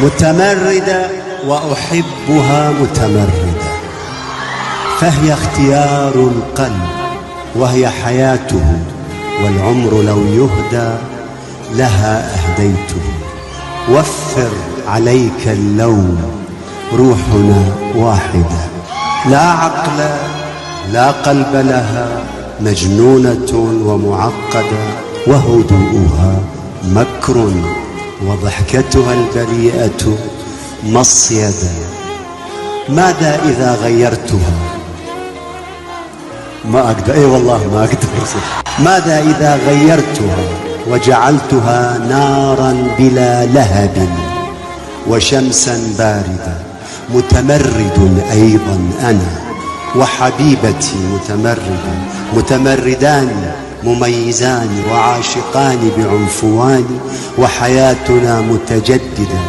متمردة وأحبها متمردة، فهي اختيار القلب وهي حياته، والعمر لو يهدى لها أهديته. وفر عليك اللوم، روحنا واحدة، لا عقل لا قلب لها، مجنونة ومعقدة، وهدوءها مكر، وضحكتها البريئة مصيدة. ماذا إذا غيرتها؟ ما أقدر، أي والله ما أقدر. ماذا إذا غيرتها وجعلتها نارا بلا لهب وشمسا باردة؟ متمرد أيضا أنا وحبيبتي متمردة، متمردان مميزان وعاشقان بعنفوان، وحياتنا متجددة.